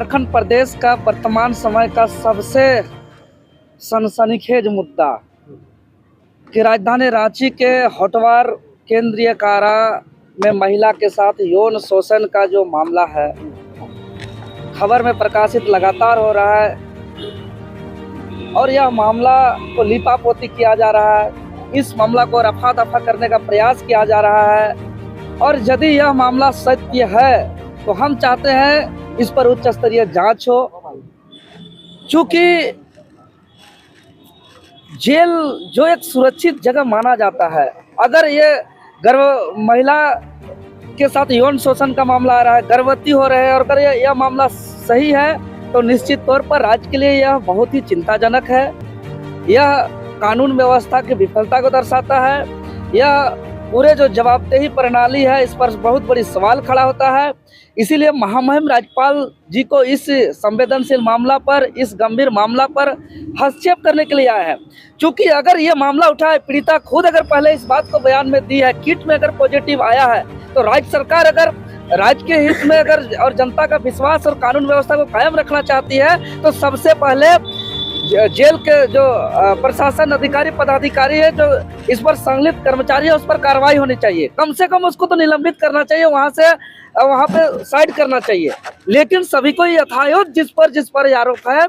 झारखंड प्रदेश का वर्तमान समय का सबसे सनसनीखेज मुद्दा कि राजधानी रांची के होटवार केंद्रीय कारा में महिला के साथ यौन शोषण का जो मामला है, खबर में प्रकाशित लगातार हो रहा है और यह मामला को लीपापोती किया जा रहा है। इस मामला को रफा दफा करने का प्रयास किया जा रहा है और यदि यह मामला सत्य है तो हम चाहते हैं इस पर उच्च स्तरीय जांच हो। चूँकि जेल जो एक सुरक्षित जगह माना जाता है, अगर ये महिला के साथ यौन शोषण का मामला आ रहा है, गर्भवती हो रहे हैं और अगर यह मामला सही है तो निश्चित तौर पर राज्य के लिए यह बहुत ही चिंताजनक है। यह कानून व्यवस्था की विफलता को दर्शाता है। यह पूरे जो जवाबदेही प्रणाली है, इस पर बहुत बड़ी सवाल खड़ा होता है। इसीलिए महामहिम राज्यपाल जी को इस संवेदनशील मामला पर, इस गंभीर मामला पर हस्तक्षेप करने के लिए आए हैं। क्योंकि अगर ये मामला उठा है, पीड़िता खुद अगर पहले इस बात को बयान में दी है, किट में अगर पॉजिटिव आया है, तो राज्य सरकार अगर राज्य के हित में अगर और जनता का विश्वास और कानून व्यवस्था को कायम रखना चाहती है तो सबसे पहले जेल के जो प्रशासन अधिकारी पदाधिकारी है, जो इस पर संलिप्त कर्मचारी है, उस पर कार्रवाई होनी चाहिए। कम से कम उसको तो निलंबित करना चाहिए, वहाँ पे साइड करना चाहिए। लेकिन सभी को यथायोग्य जिस पर आरोप है,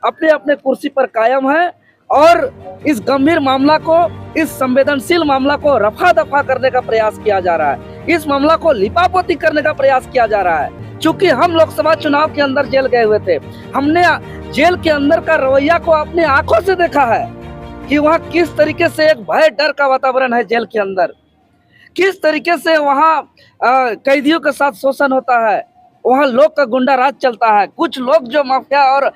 अपने अपने कुर्सी पर कायम है और इस गंभीर मामला को, इस संवेदनशील मामला को रफा दफा करने का प्रयास किया जा रहा है। इस मामला को लिपापोती करने का प्रयास किया जा रहा है। चूंकि हम लोकसभा चुनाव के अंदर जेल गए हुए थे, हमने जेल के अंदर का रवैया को अपनी आंखों से देखा है कि वहाँ किस तरीके से एक भय डर का वातावरण है जेल के अंदर, किस तरीके से वहाँ कैदियों के साथ शोषण होता है, वहाँ लोग का गुंडा राज चलता है। कुछ लोग जो माफिया और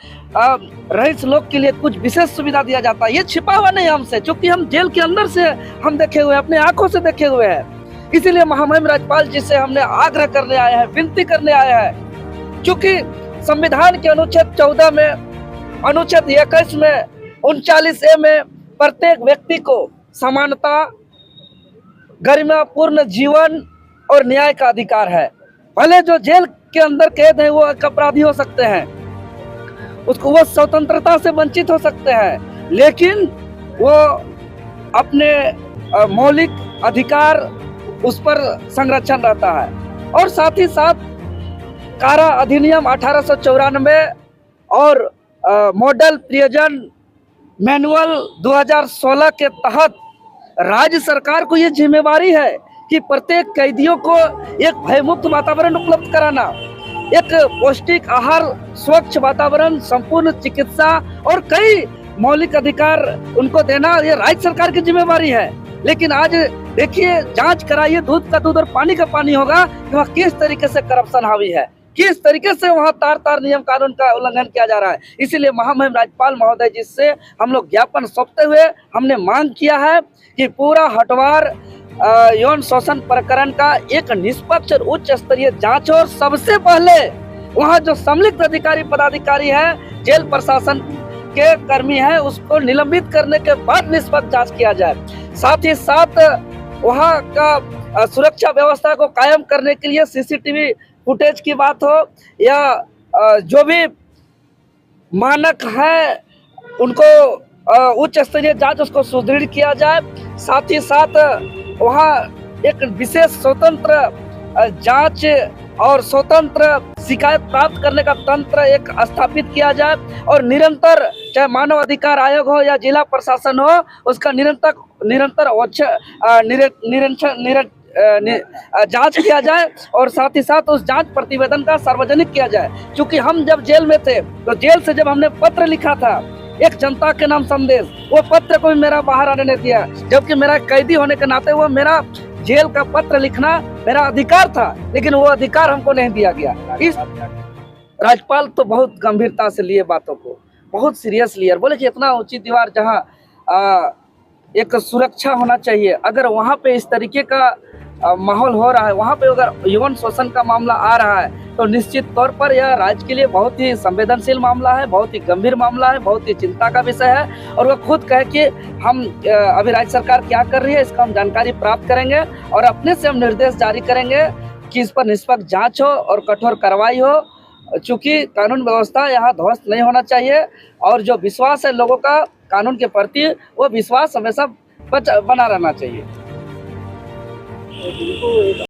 रईस लोग के लिए कुछ विशेष सुविधा दिया जाता है, ये छिपा हुआ नहीं हमसे, क्योंकि हम जेल के अंदर से हम देखे हुए, अपने आंखों से देखे हुए हैं। इसीलिए महामहिम राज्यपाल जी से हमने आग्रह करने आए हैं, विनती करने आए हैं, क्योंकि संविधान के अनुच्छेद 14 में, अनुच्छेद 21 में, 39A में प्रत्येक व्यक्ति को समानता, गरिमापूर्ण जीवन और न्याय का अधिकार है। भले जो जेल के अंदर कैद है वो एक अपराधी हो सकते हैं, उसको वो स्वतंत्रता से वंचित हो सकते हैं, लेकिन वो अपने मौलिक अधिकार, उस पर संरक्षण रहता है। और साथ ही साथ कारा अधिनियम 1894 और मॉडल प्रिजन मैनुअल 2016 के तहत राज्य सरकार को ये जिम्मेवारी है कि प्रत्येक कैदियों को एक भयमुक्त वातावरण उपलब्ध कराना, एक पौष्टिक आहार, स्वच्छ वातावरण, संपूर्ण चिकित्सा और कई मौलिक अधिकार उनको देना, ये राज्य सरकार की जिम्मेवारी है। लेकिन आज देखिए, जांच कराइए, दूध का दूध और पानी का पानी होगा कि वहाँ किस तरीके से करप्शन हावी है, किस तरीके से वहाँ तार नियम कानून का उल्लंघन किया जा रहा है। इसीलिए महामहिम राज्यपाल महोदय जी से हम लोग ज्ञापन सौंपते हुए हमने मांग किया है कि पूरा हटवार यौन शोषण प्रकरण का एक निष्पक्ष और उच्च स्तरीय जांच हो और सबसे पहले वहाँ जो सम्मिलित अधिकारी पदाधिकारी है, जेल प्रशासन के कर्मी है, उसको निलंबित करने के बाद निष्पक्ष जांच किया जाए। साथ ही साथ वहाँ का सुरक्षा व्यवस्था को कायम करने के लिए सीसीटीवी फुटेज की बात हो या जो भी मानक है उनको उच्च स्तरीय जांच, उसको सुदृढ़ किया जाए। साथ ही साथ वहाँ एक विशेष स्वतंत्र जांच और स्वतंत्र शिकायत प्राप्त करने का तंत्र एक स्थापित किया जाए और निरंतर, चाहे मानव अधिकार आयोग हो या जिला प्रशासन हो, उसका निरंतर जांच किया जाए और साथ ही साथ उस जांच प्रतिवेदन का सार्वजनिक किया जाए। क्योंकि हम जब जेल में थे तो जेल से जब हमने पत्र लिखा था, एक जनता के नाम संदेश, वो पत्र को भी मेरा बाहर आने नहीं दिया, जबकि मेरा कैदी होने के नाते वो मेरा जेल का पत्र लिखना मेरा अधिकार था, लेकिन वो अधिकार हमको नहीं दिया गया। इस राज्यपाल तो बहुत गंभीरता से लिए बातों को, बहुत सीरियस लिया, बोले कि इतना ऊंची दीवार जहाँ एक सुरक्षा होना चाहिए, अगर वहाँ पे इस तरीके का माहौल हो रहा है, वहाँ पे अगर यौन शोषण का मामला आ रहा है, तो निश्चित तौर पर यह राज्य के लिए बहुत ही संवेदनशील मामला है, बहुत ही गंभीर मामला है, बहुत ही चिंता का विषय है। और वो खुद कहे कि हम अभी राज्य सरकार क्या कर रही है, इसका हम जानकारी प्राप्त करेंगे और अपने से हम निर्देश जारी करेंगे कि इस पर निष्पक्ष जांच हो और कठोर कार्रवाई हो चूँकि कानून व्यवस्था यहाँ ध्वस्त नहीं होना चाहिए और जो विश्वास है लोगों का कानून के प्रति, वो विश्वास हमेशा बना रहना चाहिए।